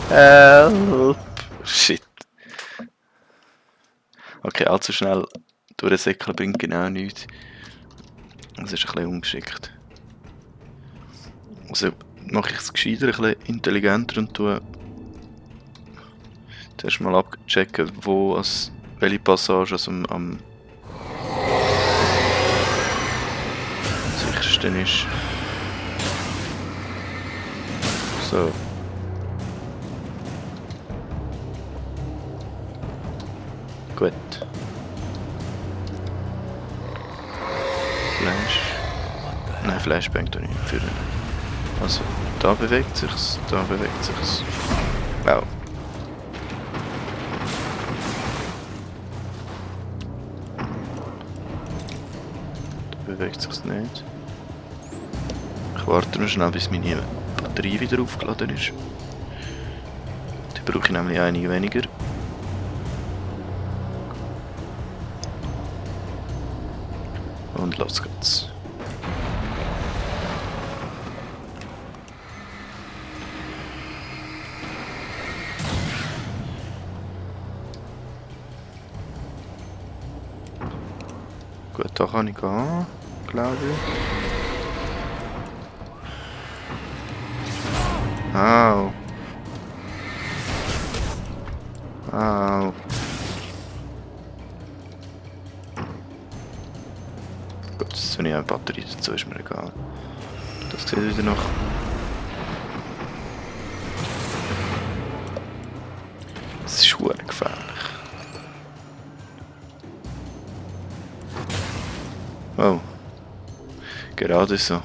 Help! Shit. Okay, allzu schnell durchsäckeln bringt genau nichts. Das ist ein bisschen ungeschickt. Also mache ich es gescheiter, ein bisschen intelligenter und tue zuerst mal abchecken, welche Passage am sichersten ist. So. Gut. Flash. Nein, Flashbang da nicht führen. Also, da bewegt sich's, da bewegt sich's. Wow. Da bewegt sich's nicht. Ich warte noch schnell, bis meine Batterie wieder aufgeladen ist. Die brauche ich nämlich einige weniger. Und los geht's. Gut, da kann ich gehen, glaube ich. Au. Au. Gut, jetzt habe ich eine Batterie dazu, ist mir egal. Das sieht wieder noch. Es ist verdammt gefährlich. Oh. Gerade so.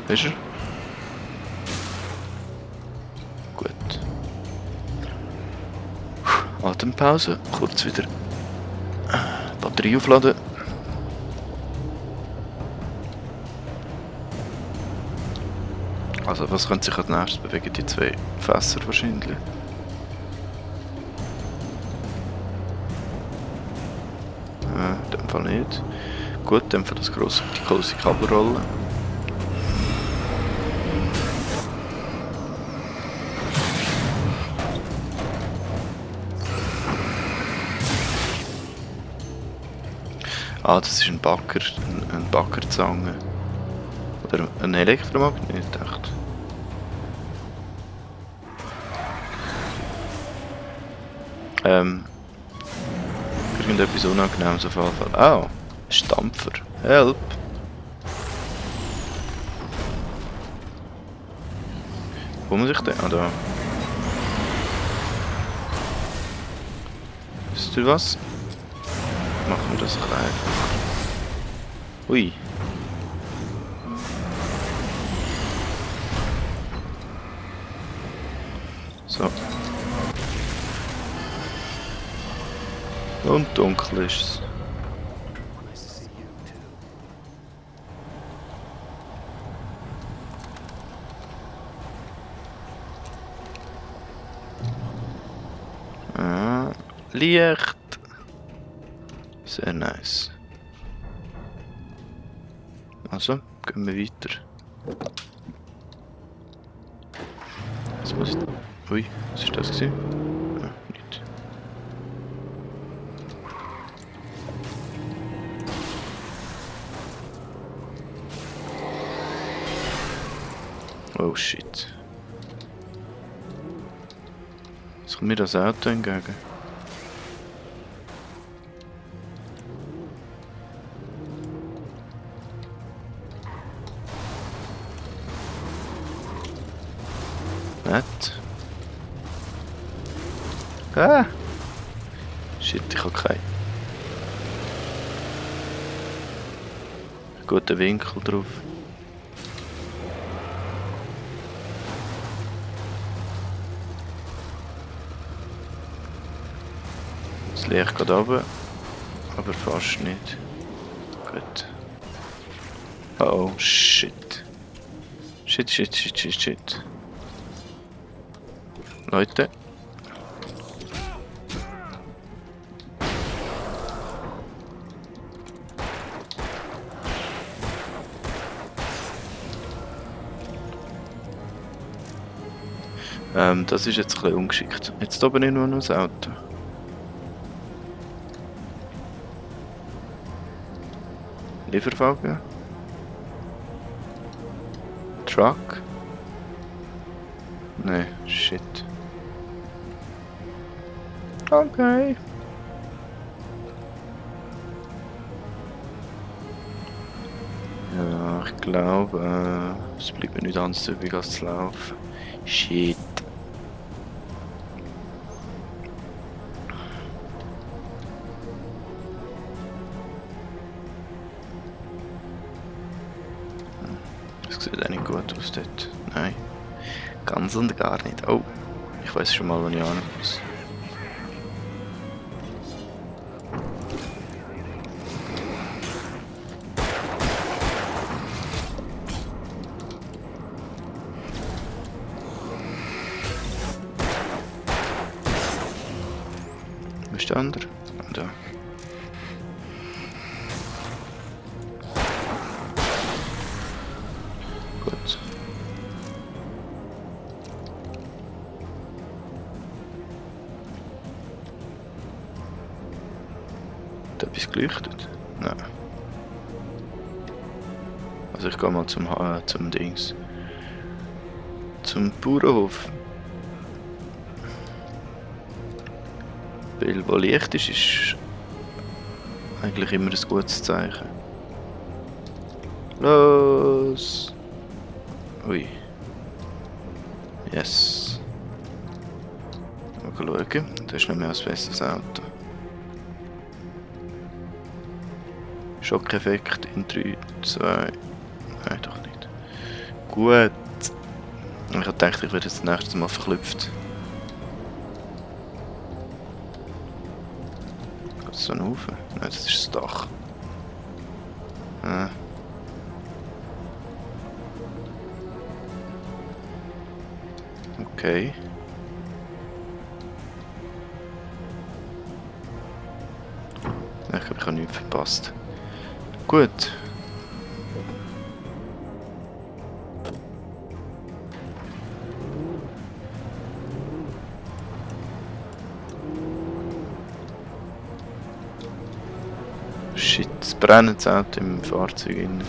Ist er? Gut. Atempause. Kurz wieder Batterie aufladen. Also was könnte sich als nächstes bewegen? Die zwei Fässer wahrscheinlich. In dem Fall nicht. Gut, in dem Fall die grosse Kabelrolle. Ah, das ist ein Bagger, eine Baggerzange. Oder ein Elektromagnet, echt. Irgendetwas Unangenehmes auf jeden Fall. Ah, Stampfer. Help! Wo muss ich denn? Ah, da. Wisst ihr was? Machen wir das klein. Ui. So. Und dunkel ist es. Ah, Licht. Sehr nice. Also, gehen wir weiter. Jetzt muss ich... Ui, was ist das gewesen? Ah, nicht. Oh shit. Jetzt kommt mir das Auto entgegen. Nett. Ah! Shit, ich habe keinen guten Winkel drauf. Das Licht geht runter, aber fast nicht. Gut. Oh shit. Shit. Leute. Das ist jetzt ein bisschen ungeschickt. Jetzt oben nicht nur noch das Auto. Lieferwagen. Truck. Nee, shit. Okay. Ja, ich glaube, es bleibt mir nicht anders übrig als zu laufen. Shit. Das sieht auch nicht gut aus dort. Nein. Ganz und gar nicht. Oh, ich weiß schon mal, wo ich hin muss. Wo ist der andere? Da. Gut. Hat etwas geleuchtet? Nein. Also ich gehe mal zum Dings. Zum Bauernhof. Weil wo Licht ist eigentlich immer ein gutes Zeichen. Los! Ui. Yes. Mal schauen. Das ist nicht mehr ein besseres Auto. Schockeffekt in 3, 2. Nein, doch nicht. Gut. Ich habe gedacht, ich werde jetzt das nächste Mal verklüpft. Geht es so rauf? Nein, das ist das Dach. Okay. Ich glaube, ich habe nichts verpasst. Gut. Shit, es brennt das Auto im Fahrzeug innen.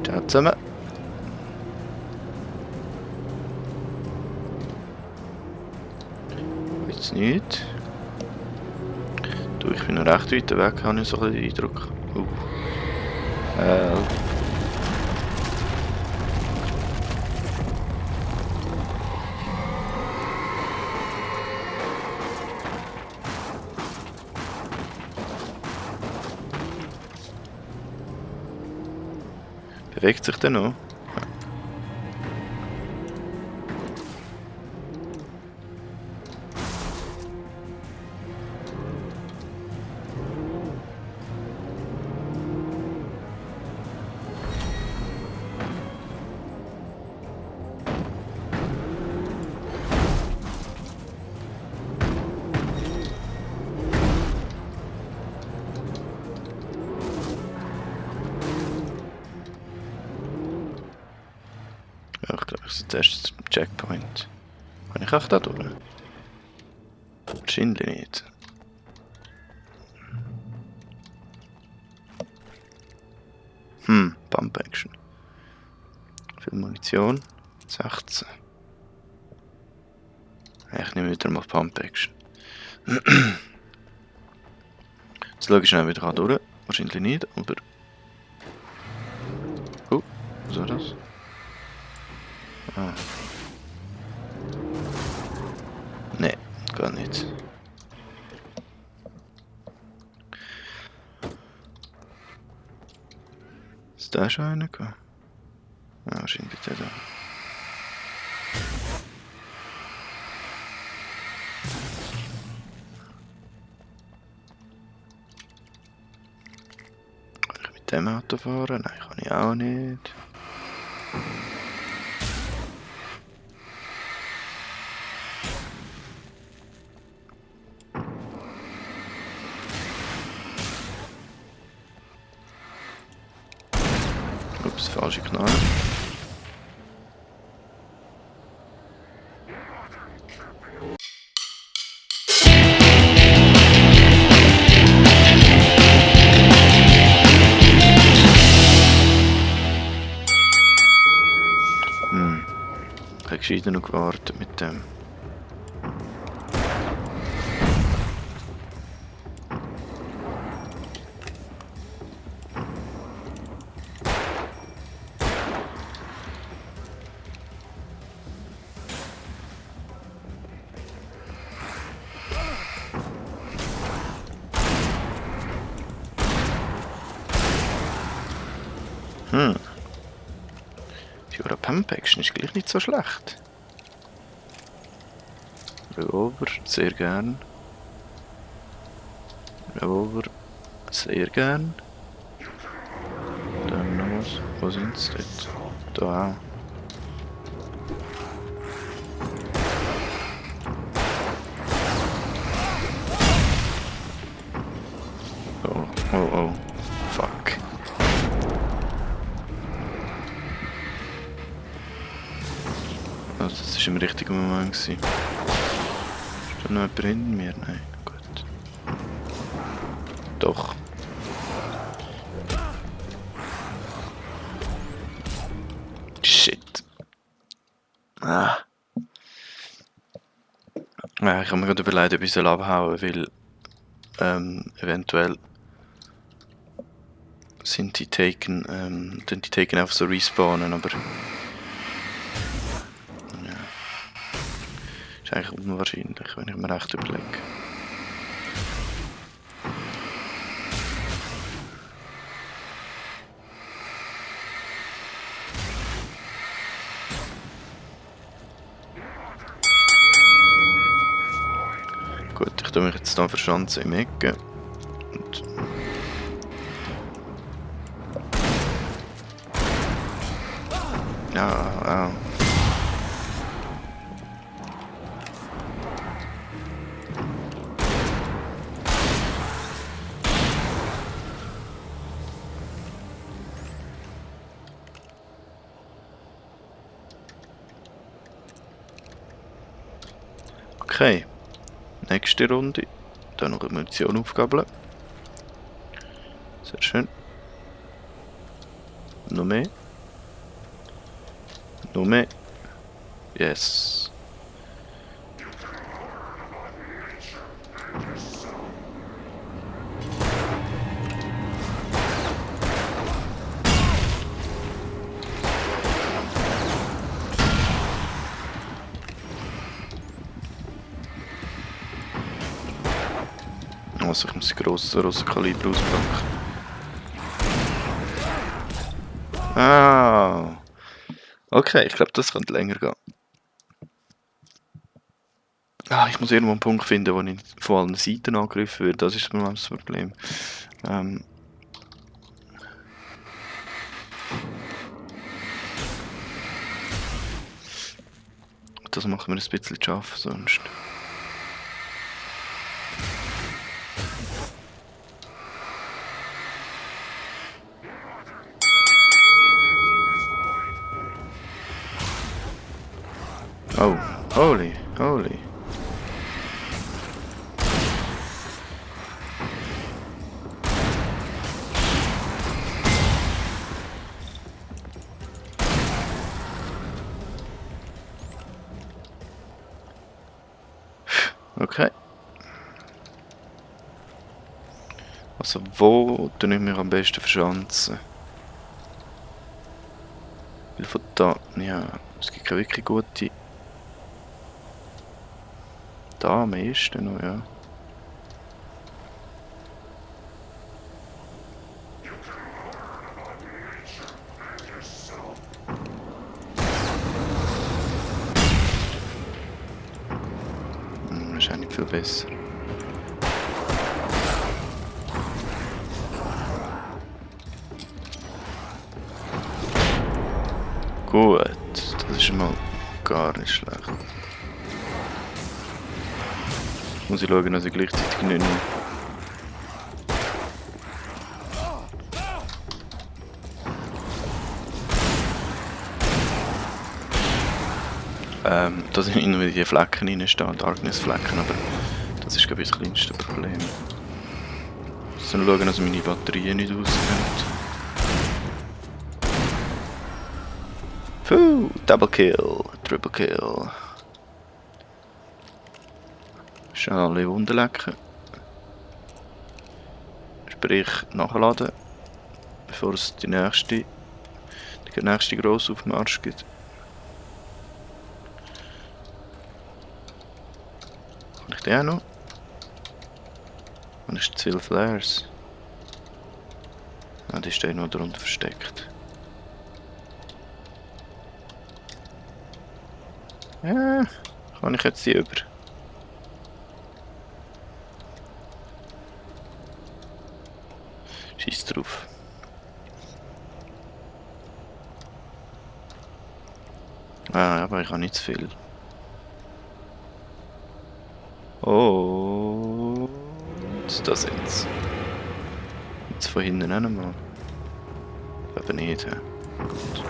Ciao zusammen. Jetzt nicht. Du, ich bin noch recht weit weg, habe ich so ein bisschen den Eindruck. Bewegt sich der noch? Ja, ich glaube, ich sollte erst zum Checkpoint. Kann ich auch da durch? Wahrscheinlich nicht. Pump Action. Viel Munition. 16. Ich nehme wieder mal Pump Action. Jetzt schaue ich schnell wieder durch. Wahrscheinlich nicht, aber... Oh, was war das? Ah. Nee, gar nicht. Ist da schon einer gekommen? Ah, wahrscheinlich der da. dem Auto fahren? Nein, kann ich auch nicht. Ups, falsche Knarre. Ich habe gescheiter noch gewartet mit dem. Die Euro Pump Action ist gleich nicht so schlecht. Revolver, sehr gern. Revolver, sehr gern. Dann noch was. Wo sind sie dort? Da auch. Oh, oh, oh. Fuck. Also, das war im richtigen Moment. Ist da noch jemand hinter mir? Nein, gut. Doch. Shit. Ah. Ja, ich habe mir gerade überlegt, ob ich abhauen soll, weil eventuell sind die Taken, die Taken einfach so respawnen, aber ja. Ist eigentlich unwahrscheinlich, wenn ich mir recht überlege. Gut, ich tue mich jetzt hier verschanzen im Ecken. Und ja, okay. Nächste Runde. Dann noch eine Munition aufgabeln. Sehr schön. Noch mehr. Noch mehr. Yes. Also ich muss die grossen Kaliber auspacken. Ah. Okay, ich glaube, das könnte länger gehen. Ah, ich muss irgendwo einen Punkt finden, wo ich von allen Seiten angegriffen werde. Das ist das Problem. Das macht mir ein bisschen zu schaffen, sonst. Oh, holy. Okay. Also wo tue ich mich am besten verschanzen? Weil von da, ja, es gibt keine wirklich gute. Da am ehesten noch, ja. Ist auch nicht viel besser. Gut, das ist mal gar nicht schlecht. Muss ich schauen, dass ich gleichzeitig nicht nur... Da sind immer wieder die Flecken reinstehen, Darkness-Flecken, aber das ist glaube ich das kleinste Problem. Ich muss schauen, dass meine Batterie nicht ausgeht. Puh, Double Kill, Triple Kill. Schnell alle Wunden lecken. Sprich, nachladen, bevor es die nächste grosse Aufmarsch gibt. Kann ich den auch noch? Und ist zu viele Flares? Ah, die steht noch darunter versteckt. Ja, kann ich jetzt die über? Scheiß drauf. Ah, aber ich habe nicht zu viel. Oh, da sind sie. Jetzt von hinten auch nochmal. Aber nicht, ja. Gut.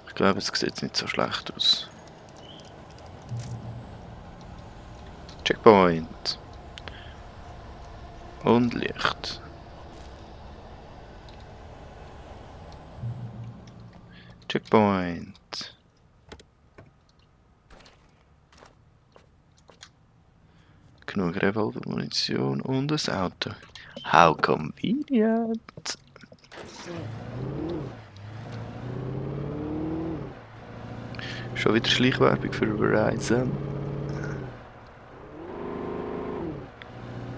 Ich glaube, es sieht nicht so schlecht aus. Checkpoint. Und Licht. Checkpoint. Genug Revolver, Munition und ein Auto. How convenient. Schon wieder Schleichwerbung für Verizon.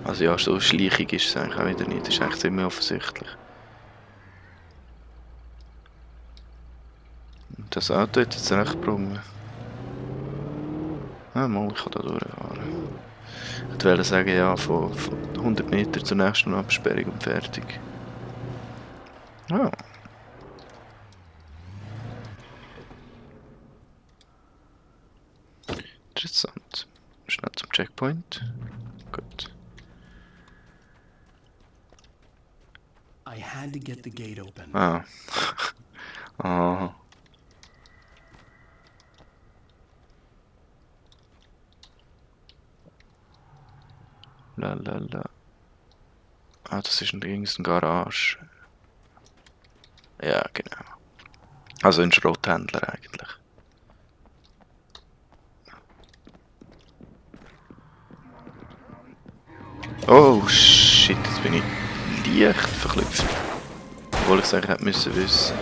Also ja, so schleichig ist es eigentlich auch wieder nicht. Das ist eigentlich ziemlich offensichtlich. Das Auto hat jetzt recht gebrungen. Ah, mal, ich kann da durchfahren. Ich wollte sagen, ja, von 100 Meter zur nächsten Absperrung und fertig. Ah. Interessant. Schnell zum Checkpoint. Gut. I had to get the gate open. Ah. Ah. Lalala. Ah, das ist eine Garage. Ja, genau. Also ein Schrotthändler eigentlich. Oh shit, jetzt bin ich leicht verklüpft. Obwohl ich es eigentlich hätte müssen wissen.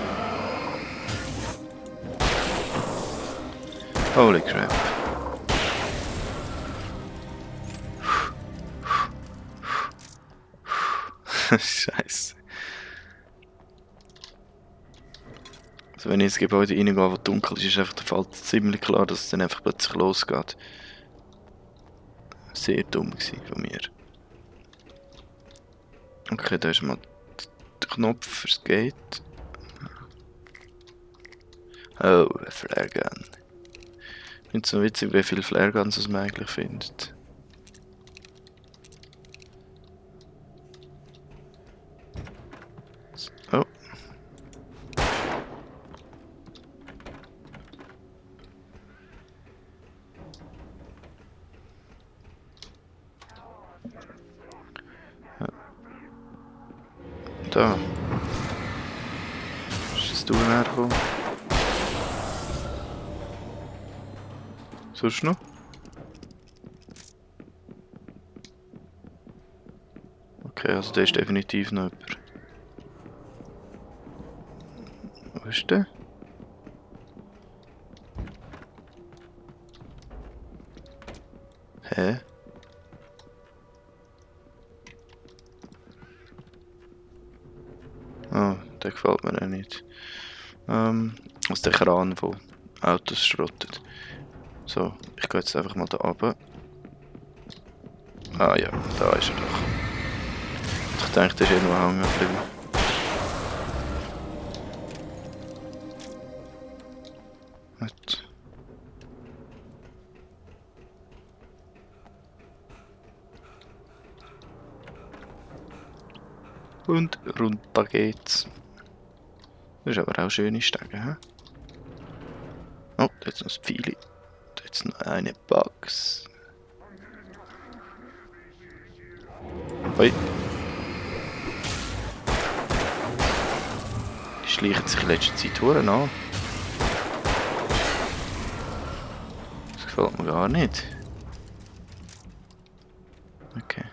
Holy crap. Scheiße. Also wenn ich ins Gebäude reingehe, wo dunkel ist, ist einfach der Fall ziemlich klar, dass es dann einfach plötzlich losgeht. Sehr dumm gewesen von mir. Okay, da ist mal der Knopf fürs Gate. Oh, ein Flaregun. Nicht so witzig, wie viele Flareguns man eigentlich findet. Oh. Da. Ist du hergekommen? Sonst noch? Okay, also der ist definitiv noch jemand. Wo ist der? Hä? Oh, der gefällt mir auch nicht. Also der Kran, der Autos schrottet. So, ich gehe jetzt einfach mal da runter. Ah ja, da ist er doch. Ich denke, der ist irgendwo hängen geblieben. Gut. Und runter geht's. Das ist aber auch schöne Stege, hä? Oh, da ist noch das Pfeili. Da ist noch eine Box. Ui. Die schleichen sich in letzter Zeit Huren an. Das gefällt mir gar nicht. Okay.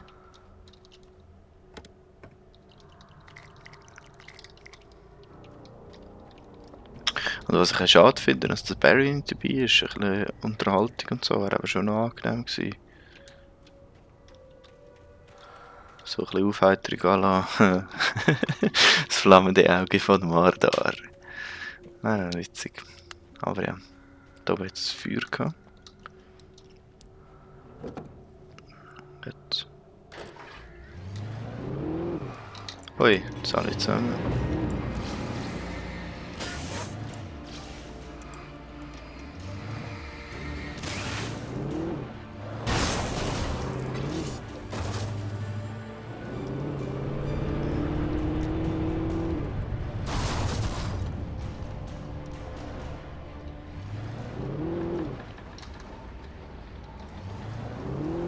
Und was ich auch schade finde, dass der Barry nicht dabei ist, ein bisschen Unterhaltung und so, wäre aber schon noch angenehm gewesen. So ein bisschen Aufheiterung à la das flammende Auge von Mordor. Ah, witzig. Aber ja, da haben wir jetzt das Feuer gehabt. Gut. Ui, das alle zusammen.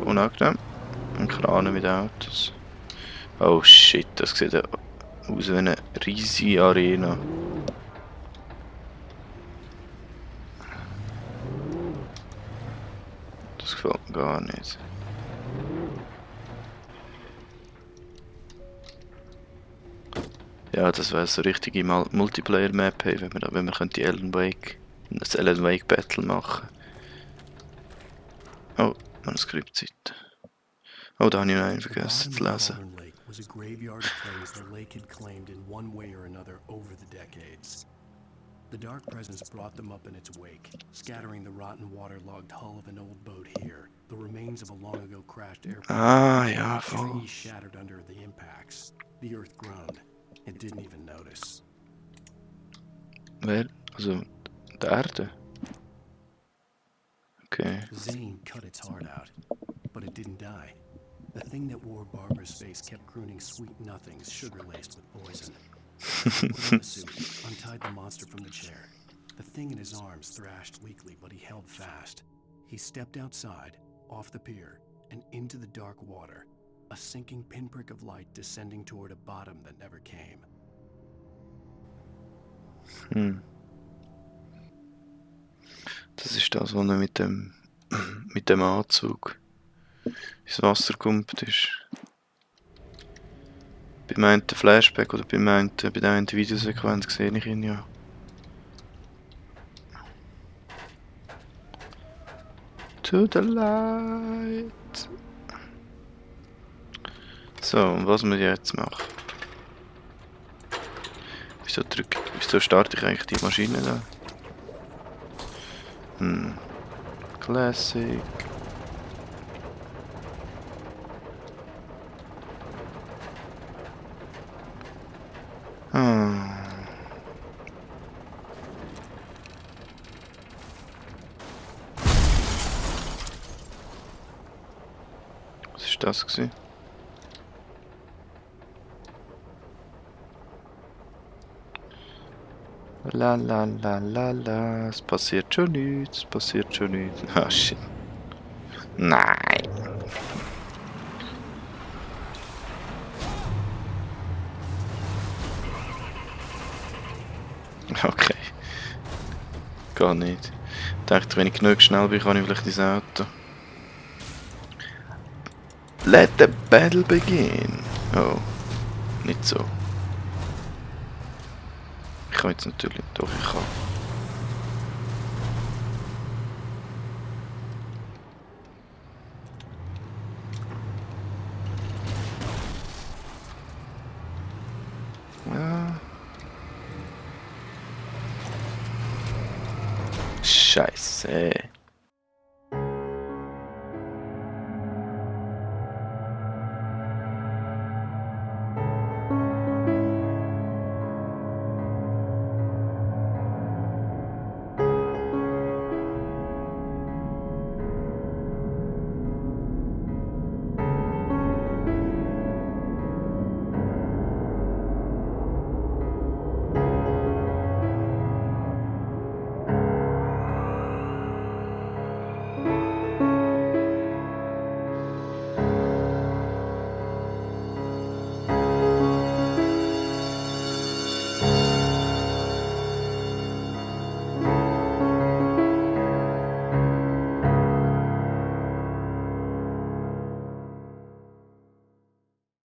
Unangenehm. Ein Kran mit Autos. Oh shit, das sieht ja aus wie eine riesige Arena. Das gefällt mir gar nicht. Ja, das wäre so eine richtige Multiplayer-Map, hey, wenn wir könnte das Alan Wake Battle machen. Oh, Manuskriptseite. Oh, da habe ich noch einen vergessen zu lesen. Was a graveyard of things the lake had claimed in one way or another over the decades. The dark presence brought them up in its wake, scattering the rotten waterlogged hull of an old boat here, the remains of a long ago crashed airplane. Ah, ja, voll. Trees shattered under the impacts. The earth groaned. It didn't even notice. Wer? Also, der Erde? Okay. Zane cut its heart out, but it didn't die. The thing that wore Barbara's face kept crooning sweet nothings, sugar-laced with poison. He put on the suit, untied the monster from the chair. The thing in his arms thrashed weakly, but he held fast. He stepped outside, off the pier, and into the dark water, a sinking pinprick of light descending toward a bottom that never came. Das ist das, was er mit dem Anzug ins Wasser gekumpelt ist. Beim einen Flashback oder bei der einen Videosequenz sehe ich ihn ja. To the light. So, und was wir jetzt machen? Wieso starte ich eigentlich die Maschine da? Classic. Was ist das gewesen? La la la la la, es passiert schon nichts, es passiert schon nichts. Ah shit. Nein. Okay. Gar nicht. Ich dachte, wenn ich genug schnell bin, kann ich vielleicht ins Auto. Let the battle begin. Oh, nicht so. Ich kann jetzt natürlich, doch ich kann. Ja. Scheiße.